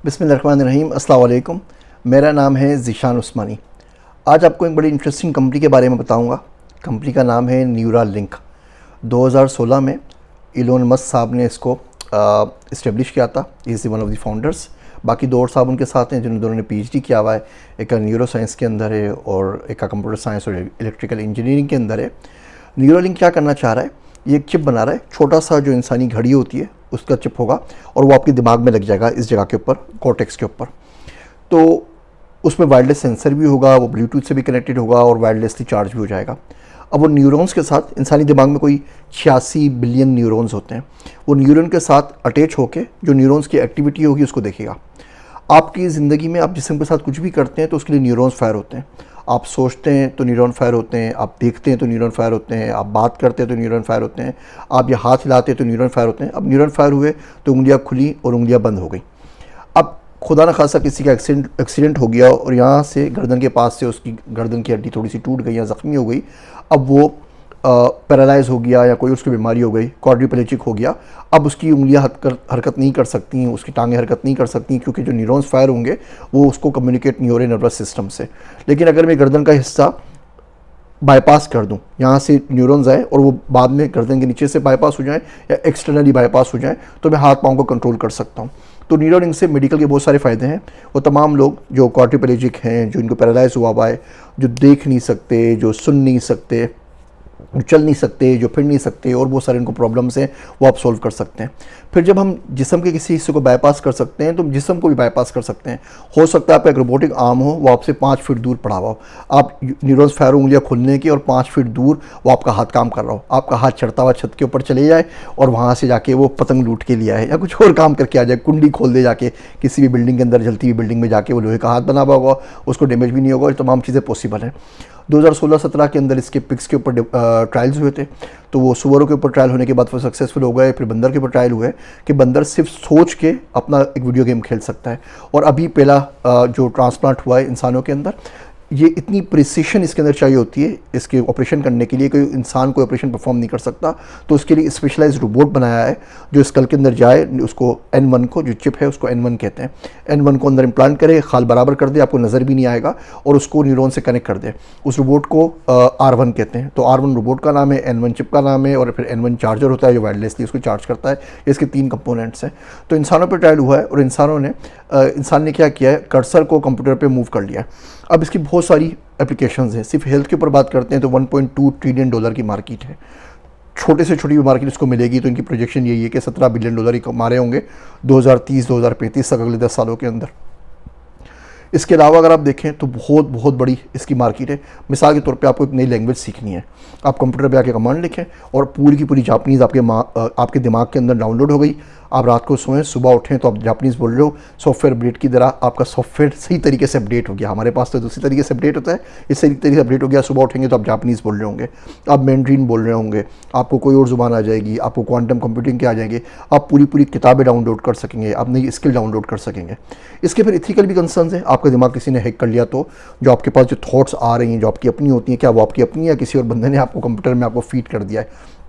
बिस्मिल्लाहिर्रहमानिर्रहीम। अस्सलाम वालेकुम। मेरा नाम है ज़ीशान उस्मानी। आज आपको एक बड़ी इंटरेस्टिंग कंपनी के बारे में बताऊंगा। कंपनी का नाम है न्यूरालिंक। 2016 में इलोन मस्क साहब ने इसको इस्टेब्लिश किया था। Is one of the founders. बाकी दो और साहब उनके साथ हैं जिन्होंने दोनों ने पीएचडी किया हुआ है। एक का न्यूरो साइंस के अंदर है और एक का कंप्यूटर साइंस और इलेक्ट्रिकल इंजीनियरिंग के अंदर है। न्यूरालिंक क्या करना चाह रहा है, ये एक चिप बना रहा है, छोटा सा जो इंसानी घड़ी होती है उसका चिप होगा और वो आपके दिमाग में लग जाएगा, इस जगह के ऊपर, कॉर्टेक्स के ऊपर। तो उसमें वायरलेस सेंसर भी होगा, वो ब्लूटूथ से भी कनेक्टेड होगा और वायरलेसली चार्ज भी हो जाएगा। अब वो न्यूरॉन्स के साथ, इंसानी दिमाग में कोई 86 बिलियन न्यूरॉन्स होते हैं, वो न्यूरॉन के साथ अटैच होकर जो न्यूरॉन्स की एक्टिविटी होगी उसको देखेगा। आपकी ज़िंदगी में आप जिस्म के साथ कुछ भी करते हैं तो उसके लिए न्यूरॉन्स फायर होते हैं। आप सोचते हैं तो न्यूरॉन फायर होते हैं, आप देखते हैं तो न्यूरॉन फायर होते हैं, आप बात करते हैं तो न्यूरॉन फायर होते हैं, आप ये हाथ हिलाते हैं तो न्यूरॉन फायर होते हैं। अब न्यूरॉन फायर हुए तो उंगलियां खुली और उंगलियां बंद हो गई। अब खुदा न खासा किसी का एक्सीडेंट हो गया और यहाँ से गर्दन के पास से उसकी गर्दन की हड्डी थोड़ी सी टूट गई या ज़ख्मी हो गई। अब वो पैरालाइज हो गया या कोई उसकी बीमारी हो गई, क्वाड्रिप्लेजिक हो गया। अब उसकी उंगलियां हरकत नहीं कर सकती, उसकी टांगें हरकत नहीं कर सकती, क्योंकि जो न्यूरॉन्स फायर होंगे वो उसको कम्युनिकेट नहीं हो रहे नर्वस सिस्टम से। लेकिन अगर मैं गर्दन का हिस्सा बाईपास कर दूं, यहाँ से न्यूरॉन्स आए और वो बाद में गर्दन के नीचे से बाईपास हो जाएं या एक्सटर्नली बाईपास हो जाएं, तो मैं हाथ पाँव को कंट्रोल कर सकता हूँ। तो न्यूरालिंक से मेडिकल के बहुत सारे फ़ायदे हैं। वो तमाम लोग जो क्वाड्रिप्लेजिक हैं, जो इनको पैरालाइज हुआ हुआ है, जो देख नहीं सकते, जो सुन नहीं सकते, जो चल नहीं सकते, जो फिर नहीं सकते, और बहुत सारे इनको प्रॉब्लम्स हैं, वो आप सोल्व कर सकते हैं। फिर जब हम जिस्म के किसी हिस्से को बाईपास कर सकते हैं तो जिस्म को भी बाईपास कर सकते हैं। हो सकता है आपका एक रोबोटिक आर्म हो, वो आपसे 5 फीट दूर पड़ा हुआ हो, आप न्यूरॉन्स फायर उंगलियाँ खुलने की और 5 फीट दूर वो आपका हाथ काम कर रहा हो, आपका हाथ चढ़ता हुआ छत के ऊपर चले जाए और वहाँ से जाके वो पतंग लूट के लिया है या कुछ और काम करके आ जाए, कुंडी खोल दे जाके किसी भी बिल्डिंग के अंदर, जलती हुई बिल्डिंग में जाके, वो लोहे का हाथ बना हुआ होगा, उसको डैमेज भी नहीं होगा। ये तमाम चीज़ें पॉसिबल हैं। 2016-17 के अंदर इसके पिग्स के ऊपर ट्रायल्स हुए थे, तो वो सुअरों के ऊपर ट्रायल होने के बाद वो सक्सेसफुल हो गए। फिर बंदर के ऊपर ट्रायल हुए कि बंदर सिर्फ सोच के अपना एक वीडियो गेम खेल सकता है। और अभी पहला जो ट्रांसप्लांट हुआ है इंसानों के अंदर, ये इतनी प्रिसिशन इसके अंदर चाहिए होती है इसके ऑपरेशन करने के लिए, कोई इंसान कोई ऑपरेशन परफॉर्म नहीं कर सकता। तो उसके लिए स्पेशलाइज्ड रोबोट बनाया है जो स्कल के अंदर जाए, उसको N1 को, जो चिप है उसको N1 कहते हैं, N1 को अंदर इम्प्लांट करे, खाल बराबर कर दे, आपको नज़र भी नहीं आएगा, और उसको न्यूरॉन से कनेक्ट कर दे। उस रोबोट को R1 कहते हैं। तो R1 रोबोट का नाम है, N1 चिप का नाम है, और फिर N1 चार्जर होता है जो वायरलेसली उसको चार्ज करता है। इसके 3 कंपोनेंट्स हैं। तो इंसानों पर ट्रायल हुआ है और इंसान ने क्या किया है, कर्सर को कंप्यूटर पे मूव कर लिया है। अब इसकी बहुत सारी एप्लीकेशंस हैं। सिर्फ हेल्थ के ऊपर बात करते हैं तो $1.2 ट्रिलियन की मार्केट है। छोटे से छोटी भी मार्केट इसको मिलेगी तो इनकी प्रोजेक्शन यही है कि $17 बिलियन ही कमा रहे होंगे 2030-2035 तक, अगले 10 सालों के अंदर। इसके अलावा अगर आप देखें तो बहुत बहुत बड़ी इसकी मार्केट है। मिसाल के तौर पे आपको एक नई लैंग्वेज सीखनी है, आप कंप्यूटर पे आके कमांड लिखें और पूरी की पूरी जापानीज़ आपके दिमाग के अंदर डाउनलोड हो गई। आप रात को सोएं, सुबह उठें तो आप जापानीज़ बोल रहे हो। सॉफ्टवेयर अपडेट की तरह आपका सॉफ्टवेयर सही तरीके से अपडेट हो गया। हमारे पास तो दूसरी तरीके से अपडेट होता है, इस तरीके से अपडेट हो गया। सुबह उठेंगे तो आप जापानीज़ बोल रहे होंगे, आप मैंड्रीन बोल रहे होंगे, आपको कोई और ज़ुबान आ जाएगी, आपको क्वांटम कंप्यूटिंग के आ जाएंगे, आप पूरी पूरी किताबें डाउनलोड कर सकेंगे, आप नई स्किल डाउनलोड कर सकेंगे। इसके फिर इथिकल भी कंसर्न्स हैं। आपका दिमाग किसी ने हैक कर लिया तो जो आपके पास जो थॉट्स आ रही हैं, जो आपकी अपनी होती हैं, क्या वो आपकी अपनी है, किसी और बंदे ने आपको कंप्यूटर में आपको फीड कर दिया है।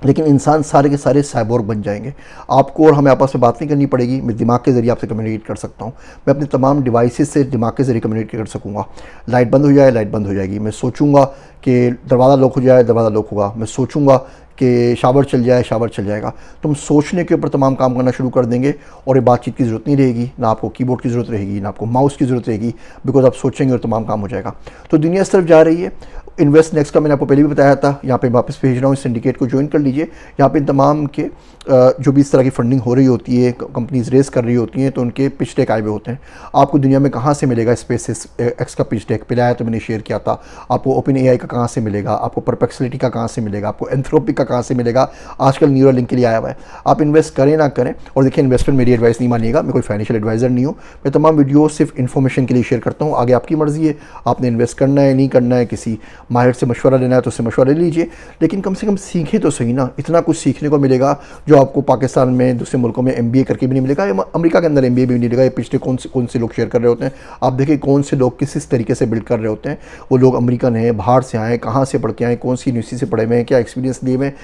लेकिन इंसान सारे के सारे साइबोर्ग बन जाएंगे। आपको और हमें आपस में बात नहीं करनी पड़ेगी, मैं दिमाग के ज़रिए आपसे कम्युनिकेट कर सकता हूँ। मैं अपने तमाम डिवाइसेस से दिमाग के ज़रिए कम्युनिकेट कर सकूँगा। लाइट बंद हो जाए, लाइट बंद हो जाएगी। मैं सोचूंगा कि दरवाज़ा लॉक हो जाए, दरवाज़ा लॉक होगा। मैं सोचूंगा कि शावर चल जाए, शावर चल जाएगा। तो हम सोचने के ऊपर तमाम काम करना शुरू कर देंगे और ये बातचीत की ज़रूरत नहीं रहेगी, ना आपको कीबोर्ड की ज़रूरत रहेगी, ना आपको माउस की ज़रूरत रहेगी, बिकॉज आप सोचेंगे और तमाम काम हो जाएगा। तो दुनिया इस तरफ जा रही है। इन्वेस्ट नेक्स्ट का मैंने आपको पहले भी बताया था, यहाँ पे वापस भेज रहा हूँ, इस सिंडिकेट को ज्वाइन कर लीजिए। यहाँ पे तमाम के जो भी इस तरह की फंडिंग हो रही होती है, कंपनीज रेस कर रही होती हैं, तो उनके पिच डेक आए हुए होते हैं। आपको दुनिया में कहाँ से मिलेगा स्पेस एक्स का पिच डेक? पहले आया तो मैंने शेयर किया था। आपको ओपन एआई का कहाँ से मिलेगा, आपको परप्लेक्सिटी का कहाँ से मिलेगा, आपको एंथ्रोपिक का कहाँ से मिलेगा, आजकल न्यूरालिंक के लिए आया हुआ है। आप इन्वेस्ट करें ना करें, और देखिए इन्वेस्टमेंट मेरी एडवाइस नहीं मानिएगा, मैं कोई फाइनेंशियल एडवाइज़र नहीं हूँ। मैं तमाम वीडियो सिर्फ इन्फॉर्मेशन के लिए शेयर करता हूँ। आगे आपकी मर्ज़ी है, आपने इन्वेस्ट करना है नहीं करना है, किसी माहिर से मशवरा लेना है तो उससे मशवरा ले लीजिए, लेकिन कम से कम सीखें तो सही ना। इतना कुछ सीखने को मिलेगा जो आपको पाकिस्तान में, दूसरे मुल्कों में MBA करके भी नहीं मिलेगा, या अमेरिका के अंदर MBA भी नहीं मिलेगा। ये पिछले कौन से लोग शेयर कर रहे होते हैं, आप देखिए कौन से लोग किस तरीके से बिल्ड कर रहे होते हैं। वो लोग अमेरिकन हैं, बाहर से आए, कहाँ से पढ़ के आए, कौन सी यूनिवर्सिटी से पढ़े हुए हैं, क्या एक्सपीरियंस लिए हुए हैं,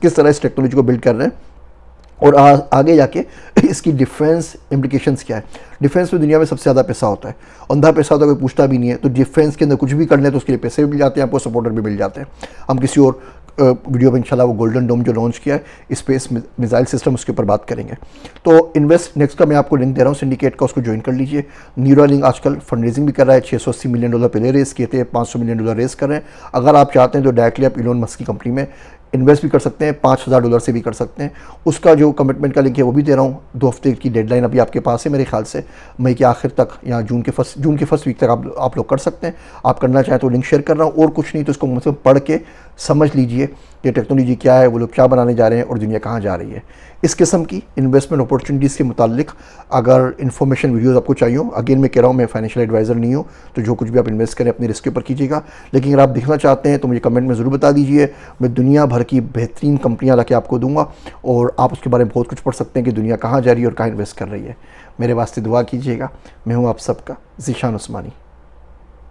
किस तरह इस टेक्नोलॉजी को बिल्ड कर रहे हैं। और आगे जाके इसकी डिफेंस इम्प्लीकेशंस क्या है। डिफेंस में दुनिया में सबसे ज़्यादा पैसा होता है, अंधा पैसा होता है, कोई पूछता भी नहीं है। तो डिफेंस के अंदर कुछ भी कर लें तो उसके लिए पैसे भी मिल जाते हैं, आपको सपोर्टर भी मिल जाते हैं। हम किसी और वीडियो में इंशाल्लाह वो गोल्डन डोम जो लॉन्च किया है स्पेस मिसाइल सिस्टम, उसके ऊपर बात करेंगे। तो इन्वेस्ट नेक्स्ट का मैं आपको लिंक दे रहा हूँ सिंडिकेट का, उसको ज्वाइन कर लीजिए। न्यूरालिंक आजकल फंड रेजिंग भी कर रहा है, $680 मिलियन पहले रेस किए थे, $500 मिलियन रेस कर रहे हैं। अगर आप चाहते हैं तो डायरेक्टली आप इलोन मस्क की कंपनी में इन्वेस्ट भी कर सकते हैं, $5000 से भी कर सकते हैं। उसका जो कमिटमेंट का लिंक है वो भी दे रहा हूँ। 2 हफ्ते की डेडलाइन अभी आपके पास है मेरे ख्याल से, मई के आखिर तक या जून के फर्स्ट वीक तक आप लोग कर सकते हैं। आप करना चाहें तो लिंक शेयर कर रहा हूँ, और कुछ नहीं तो इसको मतलब पढ़ के समझ लीजिए कि टेक्नोलॉजी क्या है, वो लोग क्या बनाने जा रहे हैं और दुनिया कहाँ जा रही है। इस किस्म की इन्वेस्टमेंट अपॉर्चुनिटीज़ के मुतालिक अगर इन्फॉर्मेशन वीडियोज़ आपको चाहिए हो, अगेन मैं कह रहा हूँ मैं फाइनेंशियल एडवाइज़र नहीं हूँ, तो जो कुछ भी आप इन्वेस्ट करें अपने रिस्क के ऊपर कीजिएगा। लेकिन अगर आप देखना चाहते हैं तो मुझे कमेंट में ज़रूर बता दीजिए, मैं दुनिया भर की बेहतरीन कंपनियाँ ला के आपको दूंगा और आप उसके बारे में बहुत कुछ पढ़ सकते हैं कि दुनिया कहाँ जा रही है और कहाँ इन्वेस्ट कर रही है। मेरे वास्ते दुआ कीजिएगा। मैं हूँ आप सबका ज़ीशान उस्मानी।